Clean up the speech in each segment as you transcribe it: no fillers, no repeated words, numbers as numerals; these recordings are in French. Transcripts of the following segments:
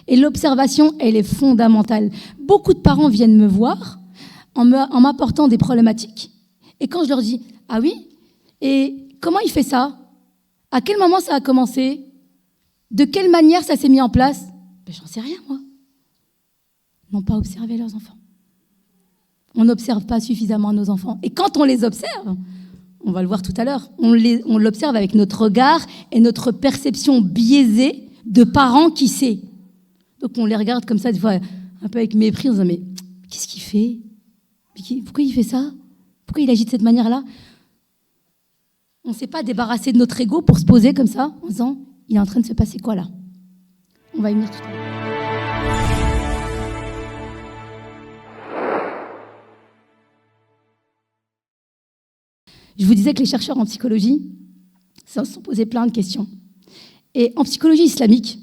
Et l'observation, elle est fondamentale. Beaucoup de parents viennent me voir en m'apportant des problématiques. Et quand je leur dis « Ah oui, et comment il fait ça? À quel moment ça a commencé? De quelle manière ça s'est mis en place ?» Ben, j'en sais rien, moi. Ils n'ont pas observé leurs enfants. On n'observe pas suffisamment nos enfants. Et quand on les observe, on va le voir tout à l'heure, on l'observe avec notre regard et notre perception biaisée de parents qui sait. Donc on les regarde comme ça, des fois, un peu avec mépris, on se dit « Mais qu'est-ce qu'il fait? Pourquoi il fait ça? Pourquoi il agit de cette manière-là » On ne s'est pas débarrassé de notre ego pour se poser comme ça, en disant « Il est en train de se passer quoi là ?» On va y venir tout à l'heure. Je vous disais que les chercheurs en psychologie se sont posés plein de questions. Et en psychologie islamique,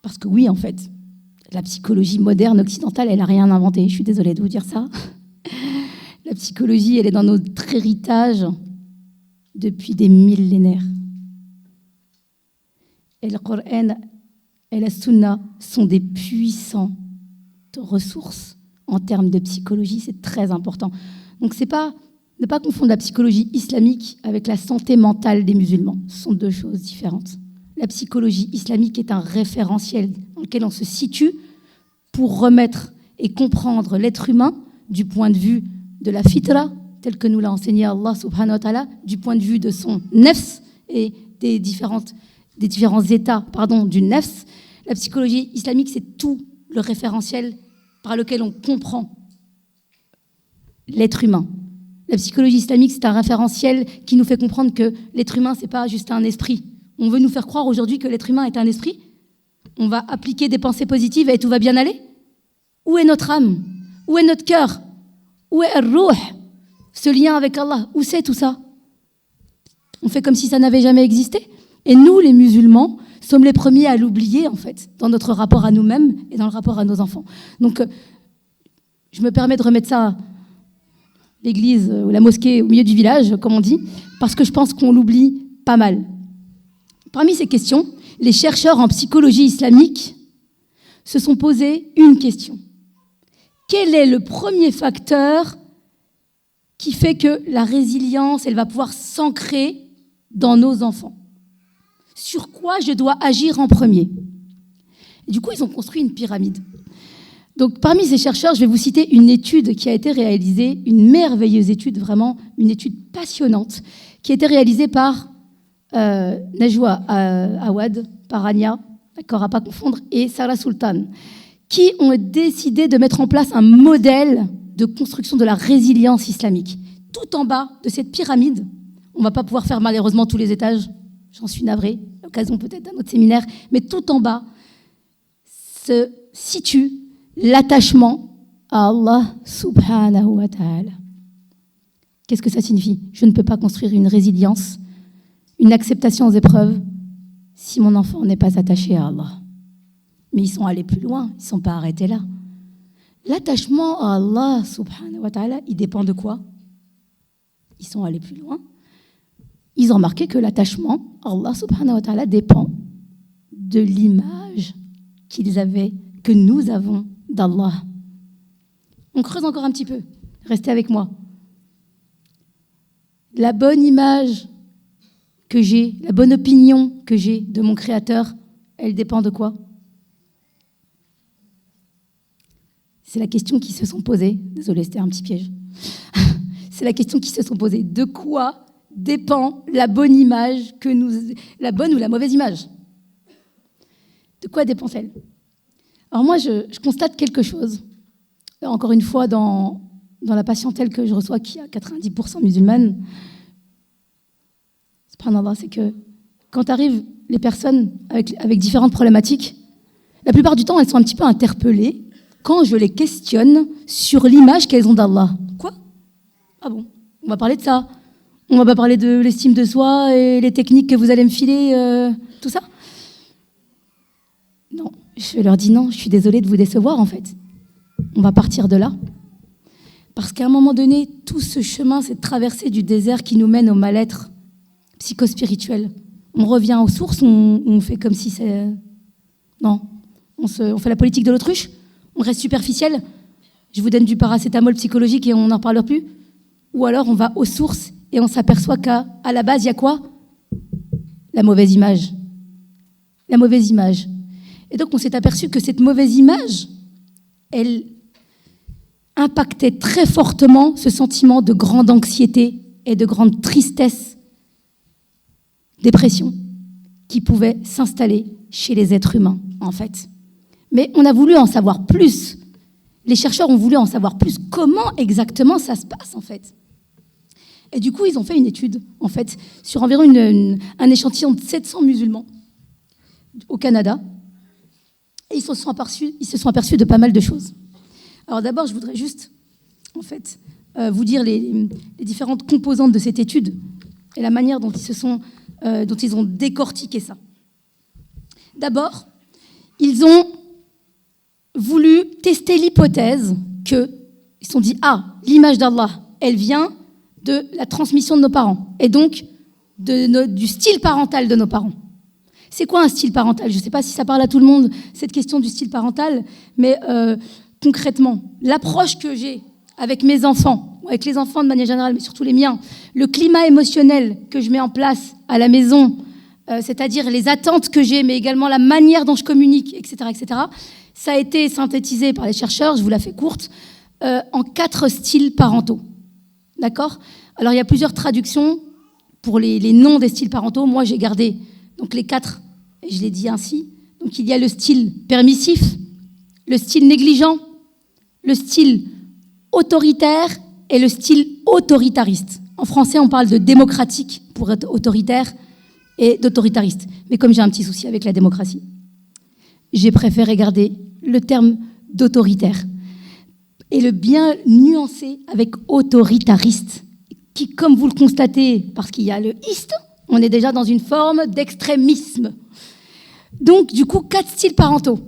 parce que oui, en fait, la psychologie moderne occidentale, elle n'a rien inventé. Je suis désolée de vous dire ça. La psychologie, elle est dans notre héritage depuis des millénaires. Et le Coran et la Sunna sont des puissantes ressources en termes de psychologie. C'est très important. Donc, c'est pas... Ne pas confondre la psychologie islamique avec la santé mentale des musulmans. Ce sont deux choses différentes. La psychologie islamique est un référentiel dans lequel on se situe pour remettre et comprendre l'être humain du point de vue de la fitra, tel que nous l'a enseigné Allah subhanahu wa ta'ala, du point de vue de son nefs et des différents états du nefs. La psychologie islamique, c'est tout le référentiel par lequel on comprend l'être humain. La psychologie islamique, c'est un référentiel qui nous fait comprendre que l'être humain, ce n'est pas juste un esprit. On veut nous faire croire aujourd'hui que l'être humain est un esprit. On va appliquer des pensées positives et tout va bien aller. Où est notre âme? Où est notre cœur? Où est Ar-Ruh? Ce lien avec Allah, où c'est tout ça? On fait comme si ça n'avait jamais existé. Et nous, les musulmans, sommes les premiers à l'oublier, en fait, dans notre rapport à nous-mêmes et dans le rapport à nos enfants. Donc, je me permets de remettre ça... l'église ou la mosquée au milieu du village, comme on dit, parce que je pense qu'on l'oublie pas mal. Parmi ces questions, les chercheurs en psychologie islamique se sont posé une question. Quel est le premier facteur qui fait que la résilience, elle va pouvoir s'ancrer dans nos enfants? Sur quoi je dois agir en premier? Et du coup, ils ont construit une pyramide. Donc, parmi ces chercheurs, je vais vous citer une étude qui a été réalisée, une merveilleuse étude, vraiment une étude passionnante, qui a été réalisée par Najwa Awad, par Ania, d'accord, à pas confondre, et Sarah Sultan, qui ont décidé de mettre en place un modèle de construction de la résilience islamique. Tout en bas de cette pyramide, on ne va pas pouvoir faire malheureusement tous les étages, j'en suis navrée, l'occasion peut-être d'un autre séminaire, mais tout en bas se situe l'attachement à Allah subhanahu wa ta'ala. Qu'est-ce que ça signifie? Je ne peux pas construire une résilience, une acceptation aux épreuves, si mon enfant n'est pas attaché à Allah. Mais ils sont allés plus loin, ils ne sont pas arrêtés là. L'attachement à Allah subhanahu wa ta'ala, il dépend de quoi? Ils sont allés plus loin. Ils ont remarqué que l'attachement à Allah subhanahu wa ta'ala dépend de l'image qu'ils avaient, que nous avons d'Allah. On creuse encore un petit peu. Restez avec moi. La bonne image que j'ai, la bonne opinion que j'ai de mon Créateur, elle dépend de quoi? C'est la question qu'ils se sont posées. Désolée, c'était un petit piège. C'est la question qu'ils se sont posées. De quoi dépend la bonne image que nous... La bonne ou la mauvaise image? De quoi dépend-elle? Alors moi, je constate quelque chose. Encore une fois, dans la patientèle que je reçois, qui est à 90% musulmane, subhanallah, c'est que quand arrivent les personnes avec différentes problématiques, la plupart du temps, elles sont un petit peu interpellées quand je les questionne sur l'image qu'elles ont d'Allah. Quoi? Ah bon? On va parler de ça. On va pas parler de l'estime de soi et les techniques que vous allez me filer, tout ça? Non. Je leur dis non, je suis désolée de vous décevoir en fait. On va partir de là. Parce qu'à un moment donné, tout ce chemin, cette traversée du désert qui nous mène au mal-être psychospirituel. On revient aux sources, on fait comme si c'est... Non. On fait la politique de l'autruche? On reste superficiel? Je vous donne du paracétamol psychologique et on n'en parle plus? Ou alors on va aux sources et on s'aperçoit qu'à la base, il y a quoi? La mauvaise image. La mauvaise image. Et donc on s'est aperçu que cette mauvaise image, elle impactait très fortement ce sentiment de grande anxiété et de grande tristesse, dépression, qui pouvait s'installer chez les êtres humains, en fait. Mais on a voulu en savoir plus. Les chercheurs ont voulu en savoir plus. Comment exactement ça se passe, en fait? Et du coup, ils ont fait une étude, en fait, sur environ un échantillon de 700 musulmans au Canada. Et ils se sont aperçus de pas mal de choses. Alors d'abord, je voudrais juste, en fait, vous dire les différentes composantes de cette étude et la manière dont ils ont décortiqué ça. D'abord, ils ont voulu tester l'hypothèse qu'ils se sont dit « Ah, l'image d'Allah, elle vient de la transmission de nos parents et donc du style parental de nos parents. » C'est quoi un style parental? Je ne sais pas si ça parle à tout le monde, cette question du style parental, mais concrètement, l'approche que j'ai avec mes enfants, avec les enfants de manière générale, mais surtout les miens, le climat émotionnel que je mets en place à la maison, c'est-à-dire les attentes que j'ai, mais également la manière dont je communique, etc., ça a été synthétisé par les chercheurs, je vous la fais courte, en 4 styles parentaux. D'accord? Alors, il y a plusieurs traductions pour les noms des styles parentaux. Moi, j'ai gardé donc les 4, et je l'ai dit ainsi. Donc, il y a le style permissif, le style négligent, le style autoritaire et le style autoritariste. En français, on parle de démocratique pour être autoritaire et d'autoritariste. Mais comme j'ai un petit souci avec la démocratie, j'ai préféré garder le terme d'autoritaire et le bien nuancer avec autoritariste, qui, comme vous le constatez, parce qu'il y a le « iste », on est déjà dans une forme d'extrémisme. Donc, du coup, 4 styles parentaux.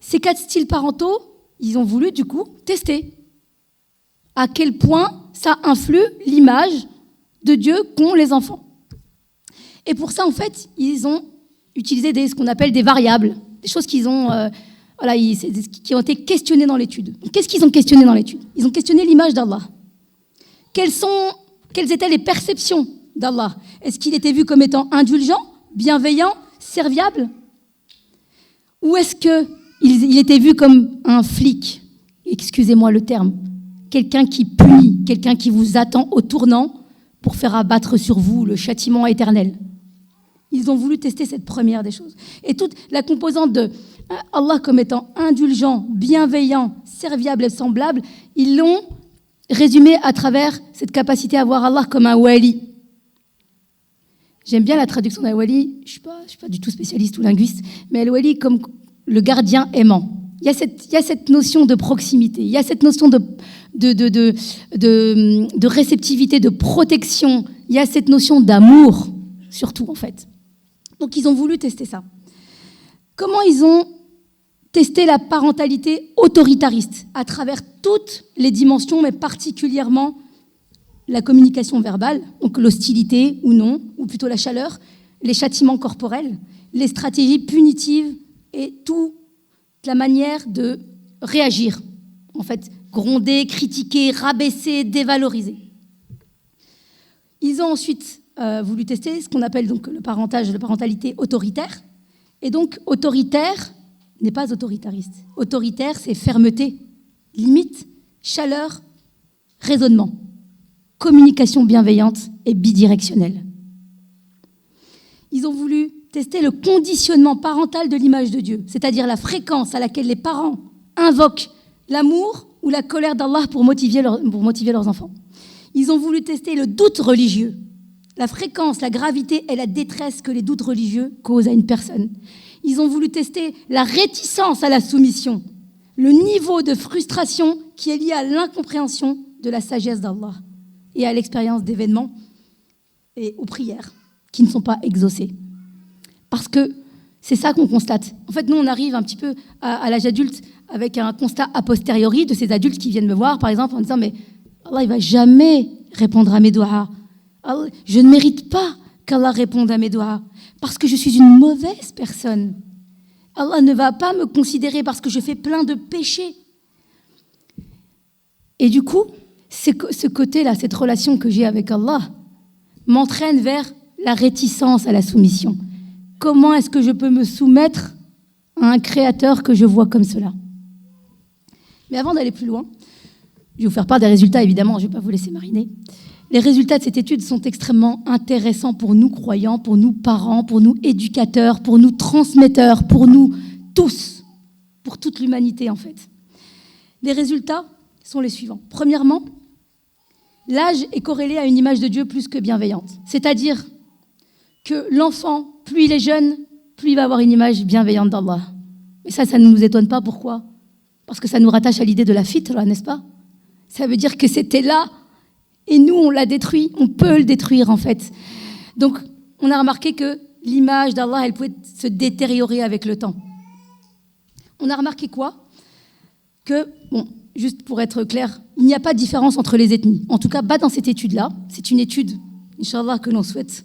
Ces 4 styles parentaux, ils ont voulu, du coup, tester à quel point ça influe l'image de Dieu qu'ont les enfants. Et pour ça, en fait, ils ont utilisé ce qu'on appelle des variables, des choses qui ont été questionnées dans l'étude. Qu'est-ce qu'ils ont questionné dans l'étude? Ils ont questionné l'image d'Allah. Quelles étaient les perceptions d'Allah? Est-ce qu'il était vu comme étant indulgent, bienveillant, serviable? Ou est-ce qu'il était vu comme un flic? Excusez-moi le terme. Quelqu'un qui punit, quelqu'un qui vous attend au tournant pour faire abattre sur vous le châtiment éternel. Ils ont voulu tester cette première des choses. Et toute la composante de Allah comme étant indulgent, bienveillant, serviable et semblable, ils l'ont résumé à travers cette capacité à voir Allah comme un wali. J'aime bien la traduction d'un wali, je ne suis pas du tout spécialiste ou linguiste, mais le wali comme le gardien aimant. Il y a cette notion de proximité, il y a cette notion de réceptivité, de protection, il y a cette notion d'amour, surtout en fait. Donc ils ont voulu tester ça. Comment ils ont testé la parentalité autoritariste à travers toutes les dimensions, mais particulièrement la communication verbale, donc l'hostilité ou non, ou plutôt la chaleur, les châtiments corporels, les stratégies punitives et toute la manière de réagir, en fait, gronder, critiquer, rabaisser, dévaloriser. Ils ont ensuite voulu tester ce qu'on appelle donc la parentalité autoritaire. Et donc, autoritaire n'est pas autoritariste. Autoritaire, c'est fermeté, limite, chaleur, raisonnement, communication bienveillante et bidirectionnelle. Ils ont voulu tester le conditionnement parental de l'image de Dieu, c'est-à-dire la fréquence à laquelle les parents invoquent l'amour ou la colère d'Allah pour motiver leurs enfants. Ils ont voulu tester le doute religieux, la fréquence, la gravité et la détresse que les doutes religieux causent à une personne. Ils ont voulu tester la réticence à la soumission, le niveau de frustration qui est lié à l'incompréhension de la sagesse d'Allah et à l'expérience d'événements et aux prières qui ne sont pas exaucées. Parce que c'est ça qu'on constate. En fait, nous, on arrive un petit peu à l'âge adulte avec un constat a posteriori de ces adultes qui viennent me voir, par exemple, en disant « Mais Allah, il ne va jamais répondre à mes doigts. Je ne mérite pas qu'Allah réponde à mes doigts parce que je suis une mauvaise personne. Allah ne va pas me considérer parce que je fais plein de péchés. Et du coup, ce côté-là, cette relation que j'ai avec Allah, m'entraîne vers la réticence à la soumission. Comment est-ce que je peux me soumettre à un créateur que je vois comme cela? Mais avant d'aller plus loin, je vais vous faire part des résultats, évidemment, je ne vais pas vous laisser mariner. Les résultats de cette étude sont extrêmement intéressants pour nous croyants, pour nous parents, pour nous éducateurs, pour nous transmetteurs, pour nous tous, pour toute l'humanité en fait. Les résultats sont les suivants. Premièrement, l'âge est corrélé à une image de Dieu plus que bienveillante. C'est-à-dire que l'enfant, plus il est jeune, plus il va avoir une image bienveillante d'Allah. Et ça ne nous étonne pas. Pourquoi? Parce que ça nous rattache à l'idée de la fitra, n'est-ce pas? Ça veut dire que c'était là, et nous, on l'a détruit. On peut le détruire, en fait. Donc, on a remarqué que l'image d'Allah, elle pouvait se détériorer avec le temps. On a remarqué quoi? Que, bon, juste pour être clair, il n'y a pas de différence entre les ethnies. En tout cas, pas dans cette étude-là. C'est une étude, Inch'Allah, que l'on souhaite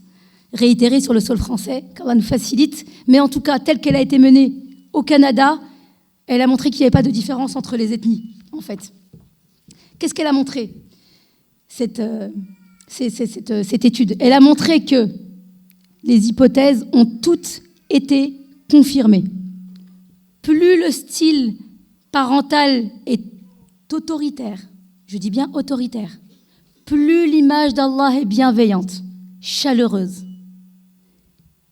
réitérer sur le sol français, qu'Allah nous facilite. Mais en tout cas, telle qu'elle a été menée au Canada, elle a montré qu'il n'y avait pas de différence entre les ethnies, en fait. Qu'est-ce qu'elle a montré, cette étude? Elle a montré que les hypothèses ont toutes été confirmées. Plus le style parental est autoritaire, je dis bien autoritaire, plus l'image d'Allah est bienveillante, chaleureuse.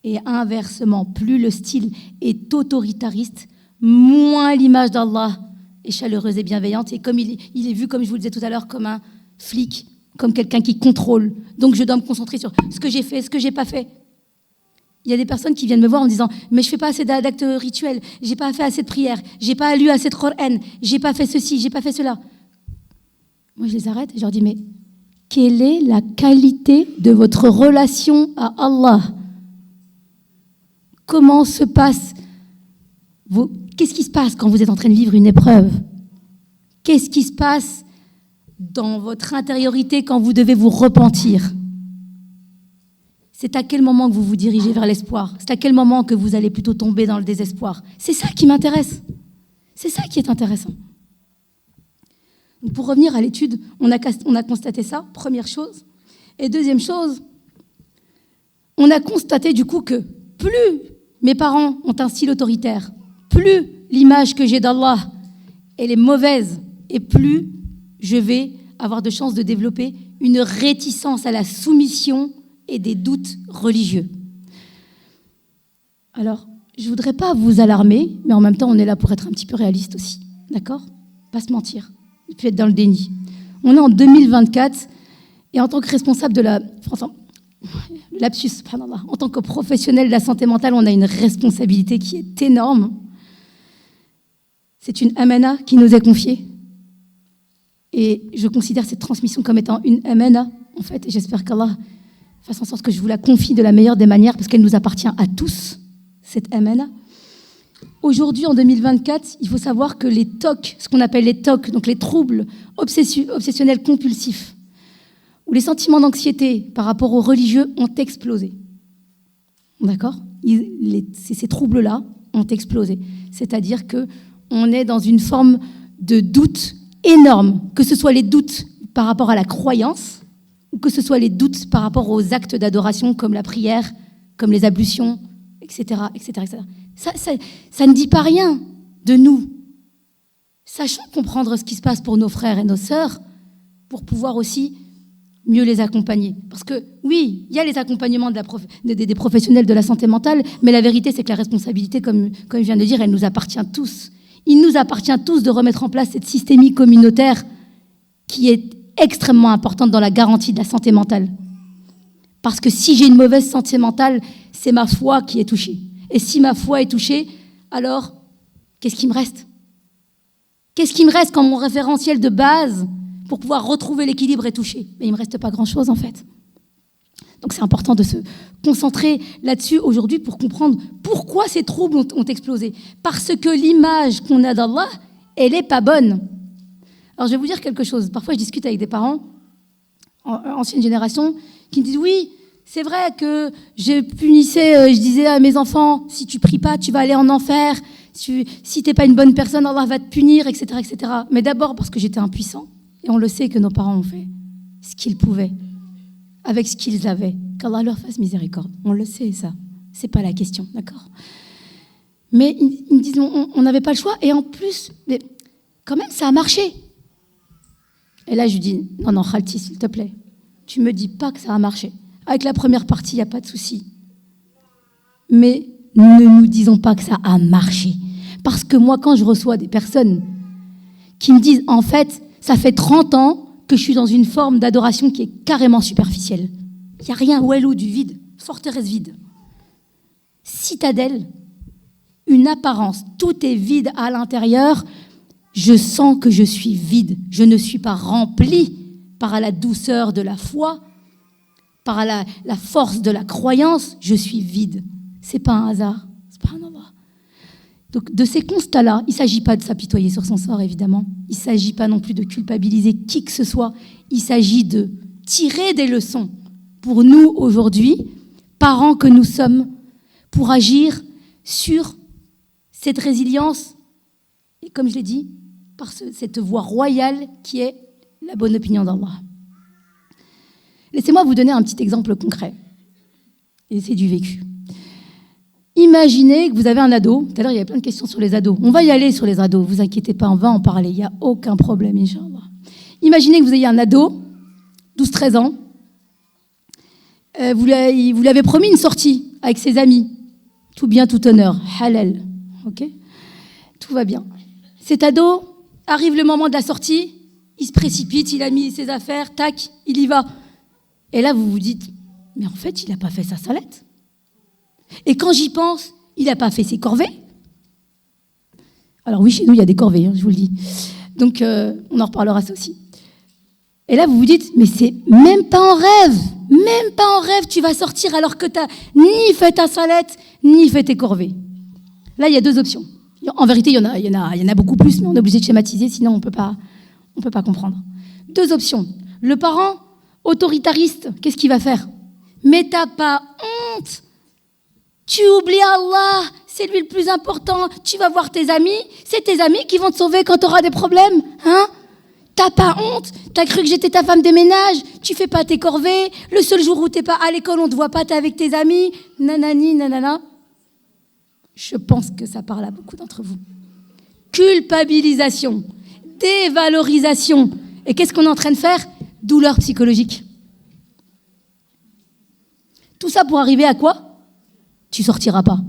Et inversement, plus le style est autoritariste, moins l'image d'Allah est chaleureuse et bienveillante. Et comme il est vu, comme je vous le disais tout à l'heure, comme un flic, comme quelqu'un qui contrôle. Donc je dois me concentrer sur ce que j'ai fait, ce que j'ai pas fait. Il y a des personnes qui viennent me voir en me disant « Mais je fais pas assez d'actes rituels, j'ai pas fait assez de prières, j'ai pas lu assez de Coran, j'ai pas fait ceci, j'ai pas fait cela. » Moi, je les arrête et je leur dis « Mais quelle est la qualité de votre relation à Allah? Comment se passe Qu'est-ce qui se passe quand vous êtes en train de vivre une épreuve? Qu'est-ce qui se passe dans votre intériorité quand vous devez vous repentir? C'est à quel moment que vous vous dirigez vers l'espoir? C'est à quel moment que vous allez plutôt tomber dans le désespoir? C'est ça qui m'intéresse. C'est ça qui est intéressant. Donc pour revenir à l'étude, on a constaté ça, première chose. Et deuxième chose, on a constaté du coup que plus mes parents ont un style autoritaire, plus l'image que j'ai d'Allah, elle est mauvaise, et plus je vais avoir de chances de développer une réticence à la soumission et des doutes religieux. Alors, je ne voudrais pas vous alarmer, mais en même temps, on est là pour être un petit peu réaliste aussi, d'accord? Pas se mentir, et puis être dans le déni. On est en 2024, et en tant que responsable de la... Enfin, lapsus, subhanallah, en tant que professionnel de la santé mentale, on a une responsabilité qui est énorme. C'est une amana qui nous est confiée. Et je considère cette transmission comme étant une amana, en fait, et j'espère qu'Allah fasse en sorte que je vous la confie de la meilleure des manières, parce qu'elle nous appartient à tous, cette amana. Aujourd'hui, en 2024, il faut savoir que les TOC, ce qu'on appelle les TOC, donc les troubles obsessionnels compulsifs, où les sentiments d'anxiété par rapport aux religieux ont explosé. D'accord? Ces troubles-là ont explosé. C'est-à-dire qu'on est dans une forme de doute énorme, que ce soit les doutes par rapport à la croyance, ou que ce soit les doutes par rapport aux actes d'adoration, comme la prière, comme les ablutions, etc., etc., etc. Ça ne dit pas rien de nous. Sachons comprendre ce qui se passe pour nos frères et nos sœurs, pour pouvoir aussi mieux les accompagner. Parce que, oui, il y a les accompagnements des professionnels de la santé mentale, mais la vérité, c'est que la responsabilité, comme je viens de dire, elle nous appartient tous. Il nous appartient tous de remettre en place cette systémie communautaire qui est extrêmement importante dans la garantie de la santé mentale. Parce que si j'ai une mauvaise santé mentale, c'est ma foi qui est touchée. Et si ma foi est touchée, alors, qu'est-ce qui me reste? Qu'est-ce qui me reste quand mon référentiel de base pour pouvoir retrouver l'équilibre est touché? Mais il ne me reste pas grand-chose, en fait. Donc c'est important de se concentrer là-dessus aujourd'hui pour comprendre pourquoi ces troubles ont explosé. Parce que l'image qu'on a d'Allah, elle n'est pas bonne. Alors je vais vous dire quelque chose. Parfois je discute avec des parents, ancienne génération, qui me disent « Oui, C'est vrai que je punissais, je disais à mes enfants, si tu pries pas, tu vas aller en enfer. Si t'es pas une bonne personne, Allah va te punir, etc., etc. Mais d'abord parce que j'étais impuissant. Et on le sait que nos parents ont fait ce qu'ils pouvaient, avec ce qu'ils avaient. Qu'Allah leur fasse miséricorde. On le sait, ça. C'est pas la question, d'accord? Mais ils me disent, on n'avait pas le choix. Et en plus, mais quand même, ça a marché. Et là, je lui dis, non, Khalti, s'il te plaît, tu me dis pas que ça a marché. Avec la première partie, il n'y a pas de souci. Mais ne nous disons pas que ça a marché. Parce que moi, quand je reçois des personnes qui me disent, en fait, ça fait 30 ans que je suis dans une forme d'adoration qui est carrément superficielle. Il n'y a rien, Ouelou, du vide, forteresse vide. Citadelle, une apparence, tout est vide à l'intérieur. Je sens que je suis vide. Je ne suis pas rempli par la douceur de la foi, par la force de la croyance. Je suis vide. C'est pas un hasard. Subhanallah. Donc, de ces constats-là, il ne s'agit pas de s'apitoyer sur son sort, évidemment. Il ne s'agit pas non plus de culpabiliser qui que ce soit. Il s'agit de tirer des leçons pour nous, aujourd'hui, parents que nous sommes, pour agir sur cette résilience, et comme je l'ai dit, par cette voie royale qui est la bonne opinion d'Allah. Laissez-moi vous donner un petit exemple concret. Et c'est du vécu. Imaginez que vous avez un ado. Tout à l'heure, il y avait plein de questions sur les ados. On va y aller sur les ados. Vous inquiétez pas, on va en parler. Il n'y a aucun problème, Inch'Allah. Imaginez que vous ayez un ado, 12-13 ans. Vous lui avez promis une sortie avec ses amis. Tout bien, tout honneur. Halal. OK ? Tout va bien. Cet ado, arrive le moment de la sortie, il se précipite, il a mis ses affaires, tac, il y va. Et là, vous vous dites, mais en fait, il n'a pas fait sa salette. Et quand j'y pense, il n'a pas fait ses corvées. Alors oui, chez nous, il y a des corvées, hein, je vous le dis. Donc, on en reparlera ça aussi. Et là, vous vous dites, mais c'est même pas en rêve, tu vas sortir alors que tu n'as ni fait ta salette, ni fait tes corvées. Là, il y a deux options. En vérité, il y en a beaucoup plus, mais on est obligé de schématiser, sinon on ne peut pas comprendre. Deux options. Le parent autoritariste, qu'est-ce qu'il va faire? Mais t'as pas honte? Tu oublies Allah, c'est lui le plus important. Tu vas voir tes amis, c'est tes amis qui vont te sauver quand tu auras des problèmes. Hein? T'as pas honte? T'as cru que j'étais ta femme de ménage? Tu fais pas tes corvées? Le seul jour où t'es pas à l'école, on te voit pas, t'es avec tes amis? Nanani, nanana. Je pense que ça parle à beaucoup d'entre vous. Culpabilisation, dévalorisation. Et qu'est-ce qu'on est en train de faire? Douleur psychologique. Tout ça pour arriver à quoi? Tu sortiras pas.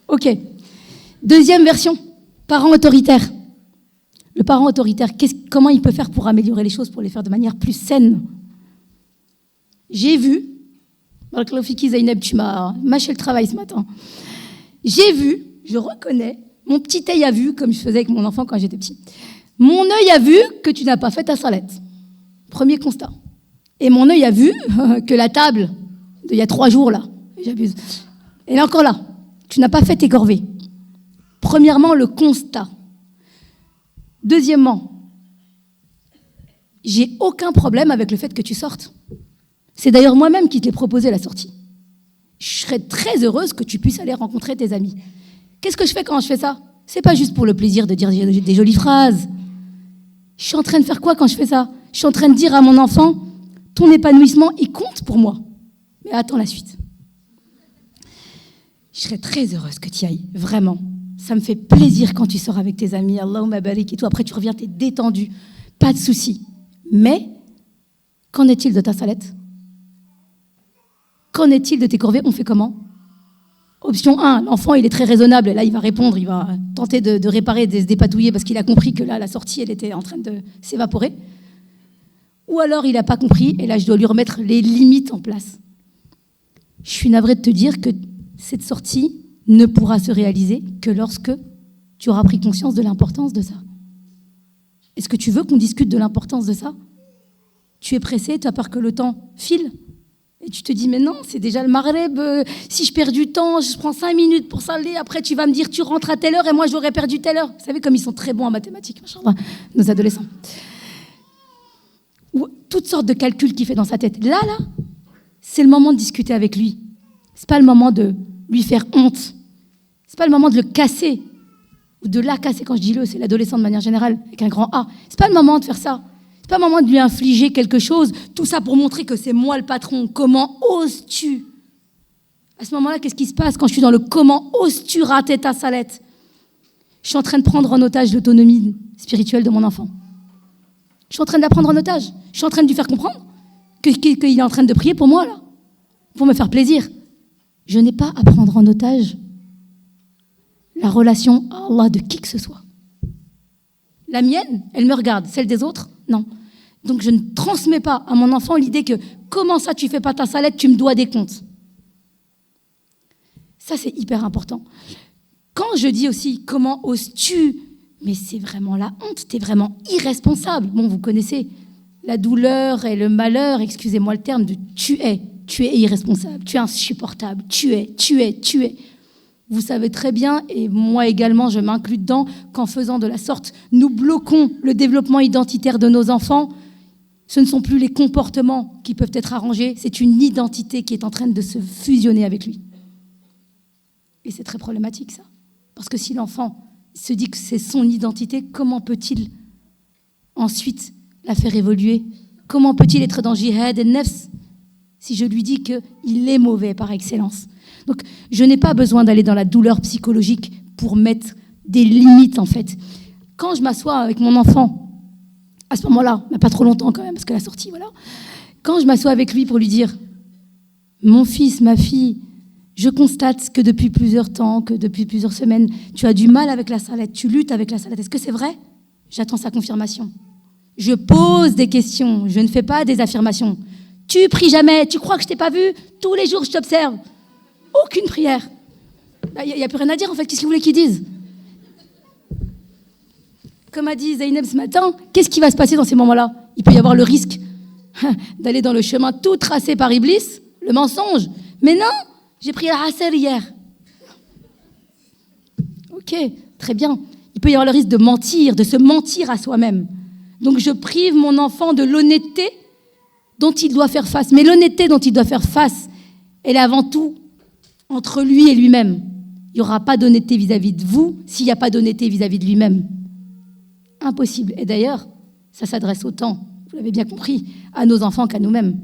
Ok. Deuxième version, parent autoritaire. Le parent autoritaire, comment il peut faire pour améliorer les choses, pour les faire de manière plus saine? J'ai vu, Zainab, tu m'as mâché le travail ce matin. J'ai vu, je reconnais, mon petit œil a vu, comme je faisais avec mon enfant quand j'étais petit. Mon œil a vu que tu n'as pas fait ta salette. Premier constat. Et mon œil a vu que la table d'il y a 3 jours, là, j'abuse, elle est encore là. Tu n'as pas fait tes corvées. Premièrement, le constat. Deuxièmement, j'ai aucun problème avec le fait que tu sortes. C'est d'ailleurs moi-même qui te l'ai proposé la sortie. Je serais très heureuse que tu puisses aller rencontrer tes amis. Qu'est-ce que je fais quand je fais ça? C'est pas juste pour le plaisir de dire des jolies phrases. Je suis en train de faire quoi quand je fais ça? Je suis en train de dire à mon enfant, ton épanouissement, il compte pour moi. Mais attends la suite. Je serais très heureuse que tu y ailles, vraiment. Ça me fait plaisir quand tu sors avec tes amis, Allahumma barik et tout. Après, tu reviens, t'es détendu. Pas de souci. Mais, qu'en est-il de ta salette? Qu'en est-il de tes corvées? On fait comment? Option 1, l'enfant, il est très raisonnable. Et là, il va répondre, il va tenter de réparer, de se dépatouiller parce qu'il a compris que là, la sortie, elle était en train de s'évaporer. Ou alors, il n'a pas compris et là, je dois lui remettre les limites en place. Je suis navrée de te dire que cette sortie ne pourra se réaliser que lorsque tu auras pris conscience de l'importance de ça. Est-ce que tu veux qu'on discute de l'importance de ça? Tu es pressé, tu as peur que le temps file? Et tu te dis, mais non, c'est déjà le maghreb, si je perds du temps, je prends 5 minutes pour saler, après tu vas me dire, tu rentres à telle heure et moi j'aurais perdu telle heure. Vous savez comme ils sont très bons en mathématiques, machallah, nos adolescents. ou toutes sortes de calculs qu'il fait dans sa tête. Là, c'est le moment de discuter avec lui. C'est pas le moment de lui faire honte. C'est pas le moment de le casser, ou de la casser. Quand je dis le, c'est l'adolescent de manière générale, avec un grand A. C'est pas le moment de faire ça. C'est pas le moment de lui infliger quelque chose, tout ça pour montrer que c'est moi le patron. Comment oses-tu? À ce moment-là, qu'est-ce qui se passe quand je suis dans le comment oses-tu rater ta salette? Je suis en train de prendre en otage l'autonomie spirituelle de mon enfant. Je suis en train de la prendre en otage. Je suis en train de lui faire comprendre qu'il est en train de prier pour moi, là, pour me faire plaisir. Je n'ai pas à prendre en otage la relation à Allah de qui que ce soit. La mienne, elle me regarde. Celle des autres, non. Donc je ne transmets pas à mon enfant l'idée que comment ça tu fais pas ta salette, tu me dois des comptes. Ça, c'est hyper important. Quand je dis aussi comment oses-tu, mais c'est vraiment la honte, t'es vraiment irresponsable. Bon, vous connaissez la douleur et le malheur, excusez-moi le terme, de tu es irresponsable, tu es insupportable, tu es. Vous savez très bien, et moi également, je m'inclus dedans, qu'en faisant de la sorte, nous bloquons le développement identitaire de nos enfants. Ce ne sont plus les comportements qui peuvent être arrangés, c'est une identité qui est en train de se fusionner avec lui. Et c'est très problématique, ça. Parce que si l'enfant se dit que c'est son identité, comment peut-il ensuite la faire évoluer? Comment peut-il être dans jihad et nefs si je lui dis qu'il est mauvais par excellence? Donc, je n'ai pas besoin d'aller dans la douleur psychologique pour mettre des limites, en fait. Quand je m'assois avec mon enfant, à ce moment-là, mais pas trop longtemps quand même, parce que la sortie, voilà. Quand je m'assois avec lui pour lui dire « Mon fils, ma fille, je constate que depuis plusieurs temps, que depuis plusieurs semaines, tu as du mal avec la salette, tu luttes avec la salette. Est-ce que c'est vrai ?» J'attends sa confirmation. Je pose des questions, je ne fais pas des affirmations. « Tu pries jamais, tu crois que je t'ai pas vu? Tous les jours, je t'observe. » Aucune prière. Il n'y a plus rien à dire, en fait. Qu'est-ce que vous voulez qu'ils disent? Comme a dit Zeynep ce matin, qu'est-ce qui va se passer dans ces moments-là? Il peut y avoir le risque d'aller dans le chemin tout tracé par Iblis, le mensonge. Mais non, j'ai prié la Asr hier. Ok, très bien. Il peut y avoir le risque de mentir, de se mentir à soi-même. Donc je prive mon enfant de l'honnêteté dont il doit faire face. Mais l'honnêteté dont il doit faire face, elle est avant tout entre lui et lui-même. Il n'y aura pas d'honnêteté vis-à-vis de vous s'il n'y a pas d'honnêteté vis-à-vis de lui-même. Impossible. Et d'ailleurs, ça s'adresse autant, vous l'avez bien compris, à nos enfants qu'à nous-mêmes.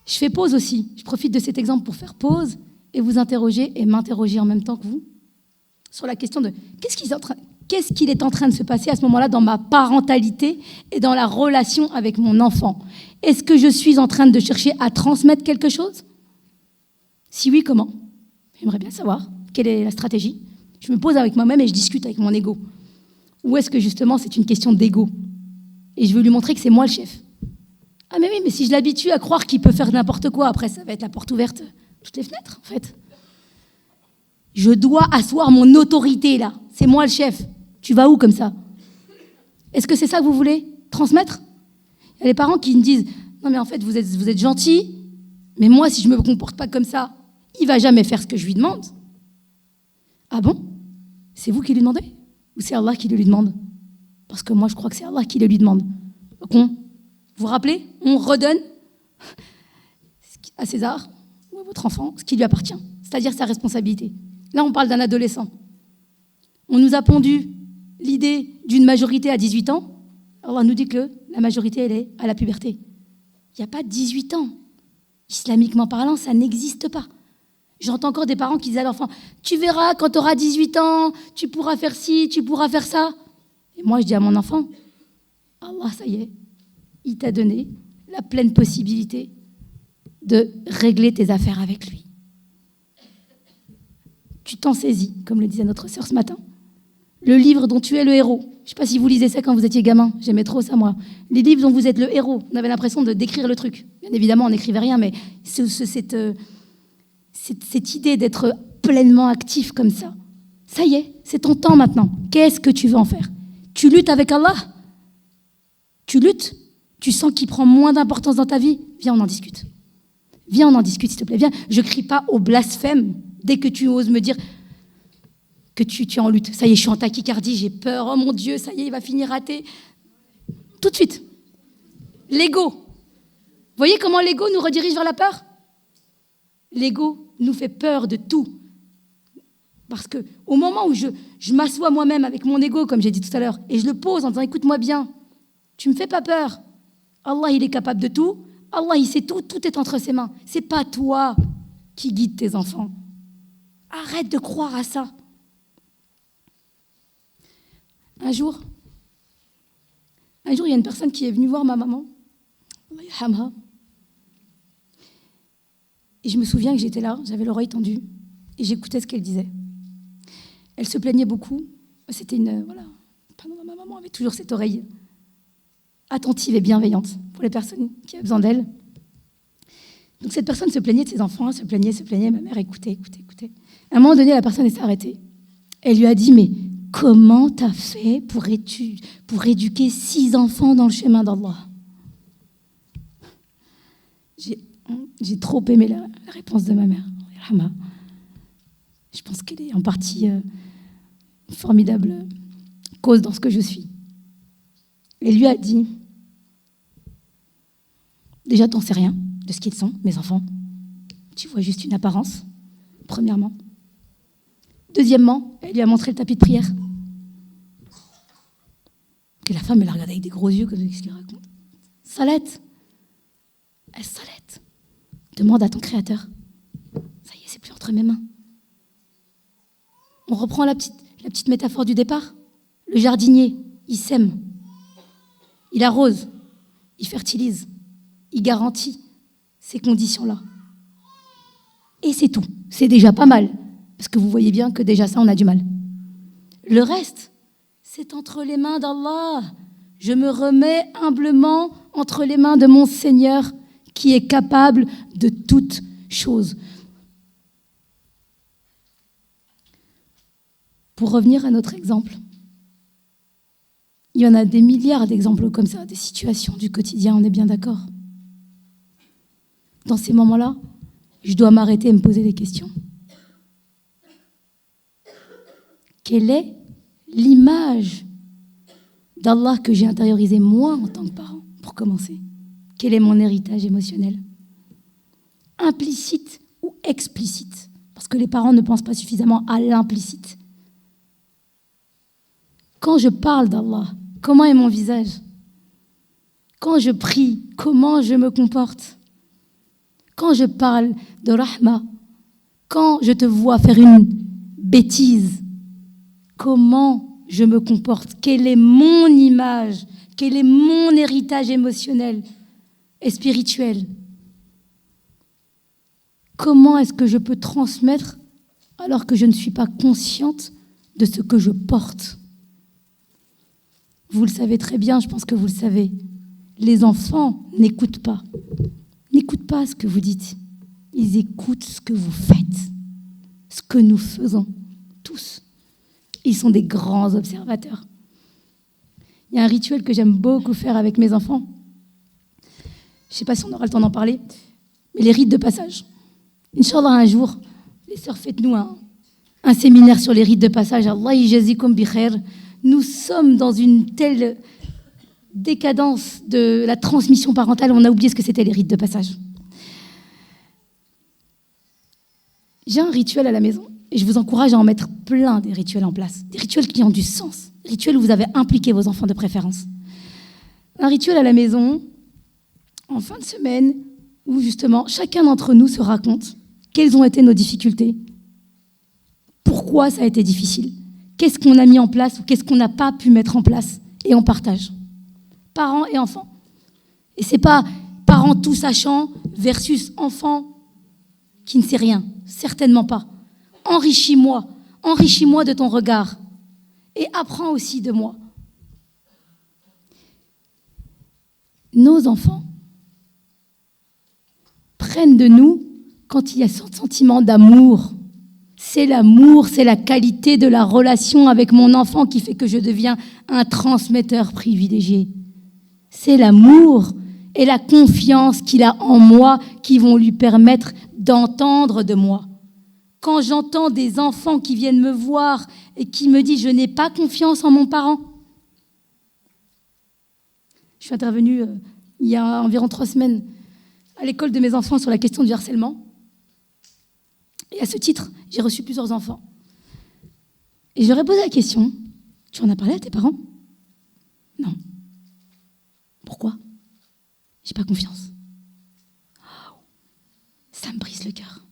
Je fais pause aussi. Je profite de cet exemple pour faire pause et vous interroger et m'interroger en même temps que vous sur la question de qu'est-ce qu'il est en train de se passer à ce moment-là dans ma parentalité et dans la relation avec mon enfant. Est-ce que je suis en train de chercher à transmettre quelque chose? Si oui, comment? J'aimerais bien savoir quelle est la stratégie. Je me pose avec moi-même et je discute avec mon ego. Ou est-ce que justement c'est une question d'ego? Et je veux lui montrer que c'est moi le chef. Ah mais oui, mais si je l'habitue à croire qu'il peut faire n'importe quoi, après ça va être la porte ouverte, toutes les fenêtres en fait. Je dois asseoir mon autorité là. C'est moi le chef. Tu vas où comme ça? Est-ce que c'est ça que vous voulez transmettre? Il y a les parents qui me disent « Non mais en fait vous êtes gentils, mais moi si je ne me comporte pas comme ça, il ne va jamais faire ce que je lui demande. » Ah bon? C'est vous qui lui demandez? Ou c'est Allah qui le lui demande? Parce que moi je crois que c'est Allah qui le lui demande. Donc vous vous rappelez? On redonne à César ou à votre enfant ce qui lui appartient, c'est-à-dire sa responsabilité. Là on parle d'un adolescent. On nous a pondu l'idée d'une majorité à 18 ans. Allah nous dit que la majorité, elle est à la puberté. Il n'y a pas 18 ans. Islamiquement parlant, ça n'existe pas. J'entends encore des parents qui disent à l'enfant « Tu verras, quand tu auras 18 ans, tu pourras faire ci, tu pourras faire ça. » Et moi, je dis à mon enfant « Allah, ça y est, il t'a donné la pleine possibilité de régler tes affaires avec lui. Tu t'en saisis, comme le disait notre sœur ce matin. Le livre dont tu es le héros. Je ne sais pas si vous lisez ça quand vous étiez gamin. J'aimais trop ça, moi. Les livres dont vous êtes le héros. On avait l'impression de décrire le truc. Bien évidemment, on n'écrivait rien, mais cette idée d'être pleinement actif comme ça. Ça y est, c'est ton temps maintenant. Qu'est-ce que tu veux en faire? Tu luttes avec Allah? Tu luttes? Tu sens qu'il prend moins d'importance dans ta vie? Viens, on en discute. Viens, on en discute, s'il te plaît. Viens. Je ne crie pas au blasphème dès que tu oses me dire que tu es en lutte. Ça y est, je suis en tachycardie, j'ai peur. Oh mon Dieu, ça y est, il va finir raté. Tout de suite. L'ego. Vous voyez comment l'ego nous redirige vers la peur? L'ego nous fait peur de tout. Parce qu'au moment où je m'assois moi-même avec mon ego, comme j'ai dit tout à l'heure, et je le pose en disant, écoute-moi bien, tu ne me fais pas peur. Allah, il est capable de tout. Allah, il sait tout. Tout est entre ses mains. Ce n'est pas toi qui guide tes enfants. Arrête de croire à ça. Un jour, il y a une personne qui est venue voir ma maman. Allah yarhamha. Et je me souviens que j'étais là, j'avais l'oreille tendue, et j'écoutais ce qu'elle disait. Elle se plaignait beaucoup. C'était ma maman avait toujours cette oreille attentive et bienveillante pour les personnes qui avaient besoin d'elle. Donc cette personne se plaignait de ses enfants, se plaignait. Ma mère écoutait. À un moment donné, la personne s'est arrêtée. Elle lui a dit, mais comment t'as fait pour éduquer 6 enfants dans le chemin d'Allah? J'ai trop aimé la réponse de ma mère. Je pense qu'elle est en partie une formidable cause dans ce que je suis. Elle lui a dit, déjà, t'en sais rien de ce qu'ils sont, mes enfants. Tu vois juste une apparence, premièrement. Deuxièmement, elle lui a montré le tapis de prière. Que la femme, elle la regardait avec des gros yeux, comme ce qu'il raconte. Salette. Elle salette. Demande à ton Créateur. Ça y est, c'est plus entre mes mains. On reprend la petite métaphore du départ. Le jardinier, il sème. Il arrose. Il fertilise. Il garantit ces conditions-là. Et c'est tout. C'est déjà pas mal. Parce que vous voyez bien que déjà ça, on a du mal. Le reste, c'est entre les mains d'Allah. Je me remets humblement entre les mains de mon Seigneur qui est capable de toutes choses. Pour revenir à notre exemple, il y en a des milliards d'exemples comme ça, des situations du quotidien, on est bien d'accord. Dans ces moments-là, je dois m'arrêter et me poser des questions. Quelle est l'image d'Allah que j'ai intériorisée moi en tant que parent, pour commencer? Quel est mon héritage émotionnel? Implicite ou explicite? Parce que les parents ne pensent pas suffisamment à l'implicite. Quand je parle d'Allah, comment est mon visage? Quand je prie, comment je me comporte? Quand je parle de Rahma, quand je te vois faire une bêtise, comment je me comporte? Quelle est mon image? Quel est mon héritage émotionnel et spirituel? Comment est-ce que je peux transmettre alors que je ne suis pas consciente de ce que je porte? Vous le savez très bien, je pense que vous le savez. Les enfants n'écoutent pas. N'écoutent pas ce que vous dites. Ils écoutent ce que vous faites, ce que nous faisons, tous. Ils sont des grands observateurs. Il y a un rituel que j'aime beaucoup faire avec mes enfants. Je ne sais pas si on aura le temps d'en parler, mais les rites de passage. Inch'Allah, un jour, les sœurs, faites-nous un séminaire sur les rites de passage. Allah yajazikum bi khair. Nous sommes dans une telle décadence de la transmission parentale, on a oublié ce que c'était les rites de passage. J'ai un rituel à la maison et je vous encourage à en mettre plein des rituels en place. Des rituels qui ont du sens. Des rituels où vous avez impliqué vos enfants de préférence. Un rituel à la maison, en fin de semaine, où justement chacun d'entre nous se raconte quelles ont été nos difficultés, pourquoi ça a été difficile, qu'est-ce qu'on a mis en place ou qu'est-ce qu'on n'a pas pu mettre en place, et on partage. Parents et enfants. Et ce n'est pas parents tout sachant versus enfants qui ne sait rien. Certainement pas. Enrichis-moi de ton regard et apprends aussi de moi. Nos enfants prennent de nous quand il y a ce sentiment d'amour. C'est l'amour, c'est la qualité de la relation avec mon enfant qui fait que je deviens un transmetteur privilégié. C'est l'amour et la confiance qu'il a en moi qui vont lui permettre d'entendre de moi. Quand j'entends des enfants qui viennent me voir et qui me disent « je n'ai pas confiance en mon parent », je suis intervenue il y a environ 3 semaines, à l'école de mes enfants sur la question du harcèlement. Et à ce titre, j'ai reçu plusieurs enfants. Et je leur ai posé la question, tu en as parlé à tes parents? Non. Pourquoi? J'ai pas confiance. Oh, ça me brise le cœur.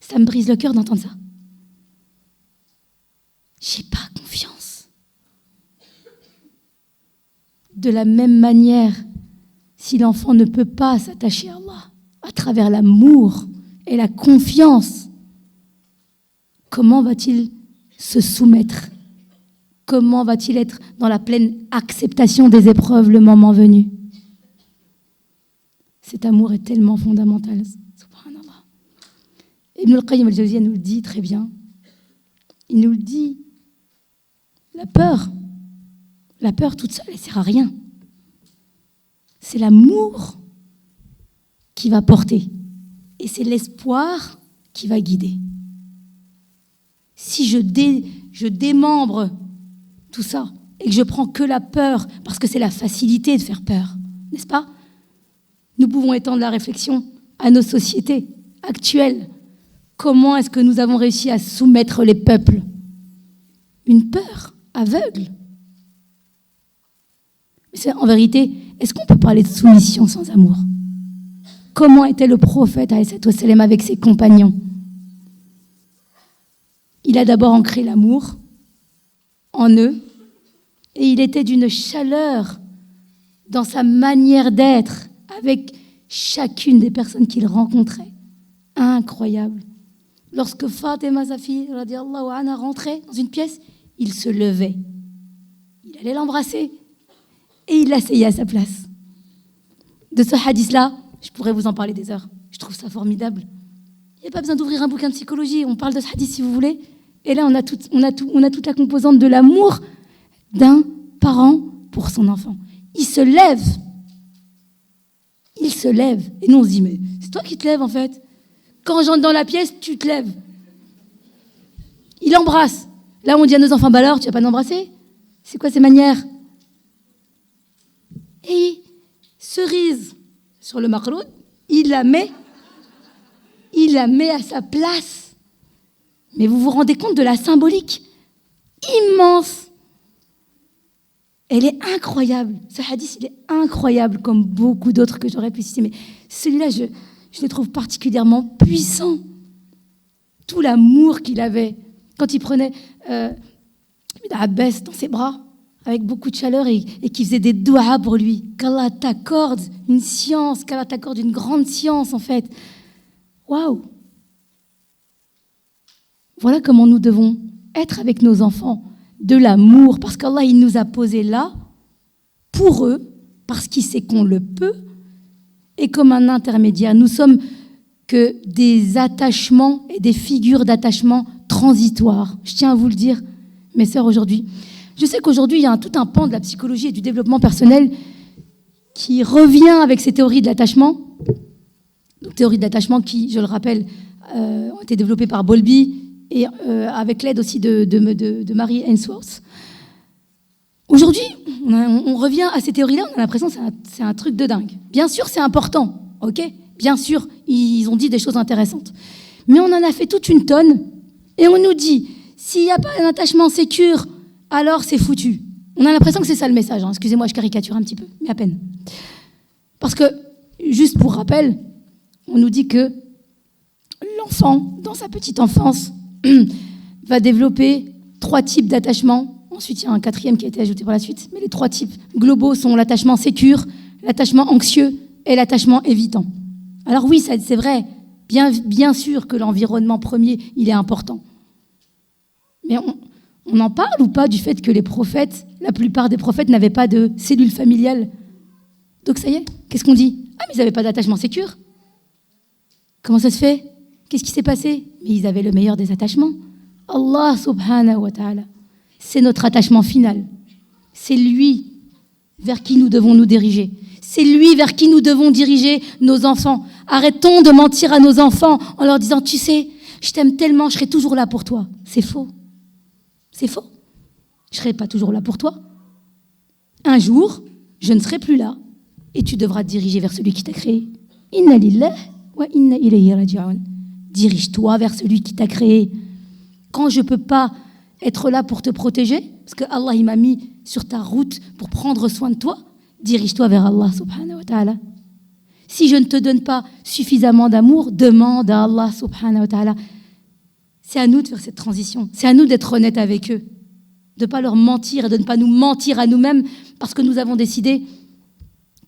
Ça me brise le cœur d'entendre ça. J'ai pas confiance. De la même manière, si l'enfant ne peut pas s'attacher à Allah à travers l'amour et la confiance, comment va-t-il se soumettre? Comment va-t-il être dans la pleine acceptation des épreuves le moment venu? Cet amour est tellement fondamental. Subhanallah. Ibn al-Qayyim al-Jawziyya nous le dit très bien. Il nous le dit. La peur toute seule, elle ne sert à rien. C'est l'amour qui va porter. Et c'est l'espoir qui va guider. Si je démembre tout ça et que je prends que la peur, parce que c'est la facilité de faire peur, n'est-ce pas? Nous pouvons étendre la réflexion à nos sociétés actuelles. Comment est-ce que nous avons réussi à soumettre les peuples? Une peur aveugle. Mais en vérité, est-ce qu'on peut parler de soumission sans amour? Comment était le prophète avec ses compagnons? Il a d'abord ancré l'amour en eux et il était d'une chaleur dans sa manière d'être avec chacune des personnes qu'il rencontrait. Incroyable. Lorsque Fatima, sa fille, radiallahu anha, rentrait dans une pièce, il se levait. Il allait l'embrasser et il l'asseyait à sa place. De ce hadith-là, je pourrais vous en parler des heures. Je trouve ça formidable. Il n'y a pas besoin d'ouvrir un bouquin de psychologie. On parle de ce hadith si vous voulez. Et là, on a toute la composante de l'amour d'un parent pour son enfant. Il se lève. Il se lève. Et nous, on se dit, mais c'est toi qui te lèves en fait. Quand j'entre dans la pièce, tu te lèves. Il embrasse. Là, on dit à nos enfants, bah alors, tu vas pas l'embrasser? C'est quoi ces manières? Et cerise sur le makhloud, il la met à sa place. Mais vous vous rendez compte de la symbolique immense. Elle est incroyable. Ce hadith, il est incroyable, comme beaucoup d'autres que j'aurais pu citer. Mais celui-là, je le trouve particulièrement puissant. Tout l'amour qu'il avait. Quand il prenait Abbas dans ses bras, avec beaucoup de chaleur, et qui faisait des doigts pour lui. Qu'Allah t'accorde une science, qu'Allah t'accorde une grande science, en fait. Waouh! Voilà comment nous devons être avec nos enfants. De l'amour, parce qu'Allah, il nous a posé là, pour eux, parce qu'il sait qu'on le peut, et comme un intermédiaire. Nous sommes que des attachements et des figures d'attachement transitoires. Je tiens à vous le dire, mes sœurs, aujourd'hui. Je sais qu'aujourd'hui, il y a tout un pan de la psychologie et du développement personnel qui revient avec ces théories de l'attachement. Donc, théories de l'attachement qui, je le rappelle, ont été développées par Bowlby et avec l'aide aussi de Mary Ainsworth. Aujourd'hui, on revient à ces théories-là, on a l'impression que c'est un truc de dingue. Bien sûr, c'est important, ok? Bien sûr, ils ont dit des choses intéressantes. Mais on en a fait toute une tonne et on nous dit, s'il n'y a pas un attachement sécure, alors c'est foutu. On a l'impression que c'est ça le message. Hein. Excusez-moi, je caricature un petit peu, mais à peine. Parce que, juste pour rappel, on nous dit que l'enfant, dans sa petite enfance, va développer 3 types d'attachement. Ensuite, il y a un 4e qui a été ajouté par la suite. Mais les 3 types globaux sont l'attachement sécure, l'attachement anxieux et l'attachement évitant. Alors oui, c'est vrai. Bien sûr que l'environnement premier, il est important. Mais on en parle ou pas du fait que les prophètes, la plupart des prophètes n'avaient pas de cellule familiale? Donc ça y est, qu'est-ce qu'on dit? Ah, mais ils n'avaient pas d'attachement sécure. Comment ça se fait? Qu'est-ce qui s'est passé? Mais ils avaient le meilleur des attachements. Allah subhanahu wa ta'ala. C'est notre attachement final. C'est lui vers qui nous devons nous diriger. C'est lui vers qui nous devons diriger nos enfants. Arrêtons de mentir à nos enfants en leur disant, tu sais, je t'aime tellement, je serai toujours là pour toi. C'est faux. C'est faux. Je ne serai pas toujours là pour toi. Un jour, je ne serai plus là. et tu devras te diriger vers celui qui t'a créé. Inna lillah wa inna ilayhi raji'un. Dirige-toi vers celui qui t'a créé. Quand je ne peux pas être là pour te protéger, parce que Allah il m'a mis sur ta route pour prendre soin de toi, dirige-toi vers Allah subhanahu wa ta'ala. Si je ne te donne pas suffisamment d'amour, demande à Allah subhanahu wa ta'ala. C'est à nous de faire cette transition. C'est à nous d'être honnêtes avec eux. De ne pas leur mentir et de ne pas nous mentir à nous-mêmes parce que nous avons décidé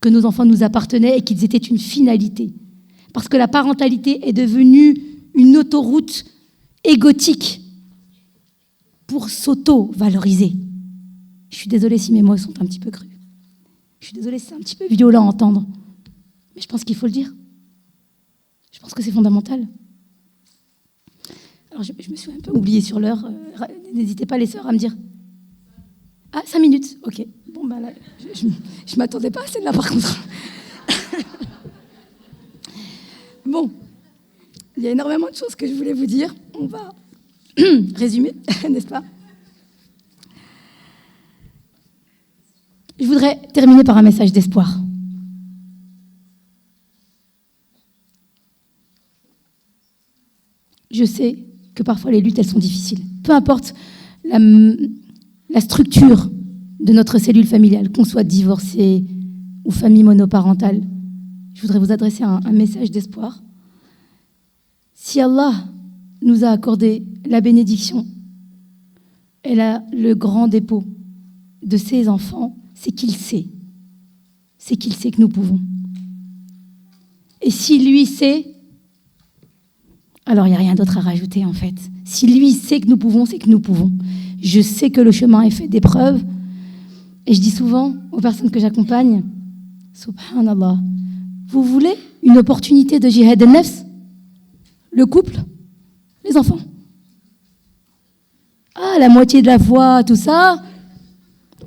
que nos enfants nous appartenaient et qu'ils étaient une finalité. Parce que la parentalité est devenue une autoroute égotique pour s'auto-valoriser. Je suis désolée si mes mots sont un petit peu crus. Je suis désolée si c'est un petit peu violent à entendre. Mais je pense qu'il faut le dire. Je pense que c'est fondamental. Alors, je me suis un peu oubliée sur l'heure. N'hésitez pas, les sœurs, à me dire. Ah, 5 minutes. Ok. Bon, ben là, je ne m'attendais pas à celle-là, par contre. Bon. Il y a énormément de choses que je voulais vous dire. On va résumer, n'est-ce pas? Je voudrais terminer par un message d'espoir. Je sais que parfois les luttes, elles sont difficiles. Peu importe la structure de notre cellule familiale, qu'on soit divorcé ou famille monoparentale, je voudrais vous adresser un message d'espoir. Si Allah nous a accordé la bénédiction et le grand dépôt de ses enfants, c'est qu'il sait. C'est qu'il sait que nous pouvons. Et si lui sait, alors il n'y a rien d'autre à rajouter en fait. Si lui sait que nous pouvons, c'est que nous pouvons. Je sais que le chemin est fait d'épreuves. Et je dis souvent aux personnes que j'accompagne, subhanallah, vous voulez une opportunité de jihad al-nafs? Le couple, les enfants. Ah, la moitié de la foi, tout ça,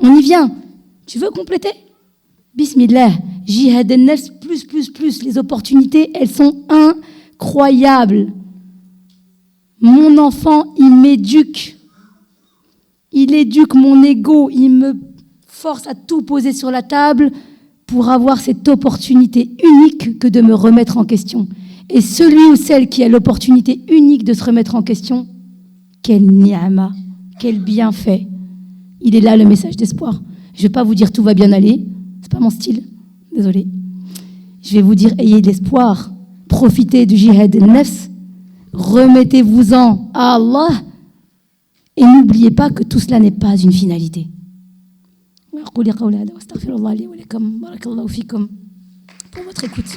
on y vient. Tu veux compléter? Bismillah, jihad al-nafs, plus. Les opportunités, elles sont incroyables. Mon enfant, il m'éduque. Il éduque mon ego. Il me force à tout poser sur la table pour avoir cette opportunité unique que de me remettre en question. Et celui ou celle qui a l'opportunité unique de se remettre en question, quel ni'ama, quel bienfait. Il est là le message d'espoir. Je ne vais pas vous dire tout va bien aller. C'est pas mon style. Désolée. Je vais vous dire ayez de l'espoir. Profitez du jihad al-nafs. Remettez-vous-en à Allah et n'oubliez pas que tout cela n'est pas une finalité. Pour votre écoute.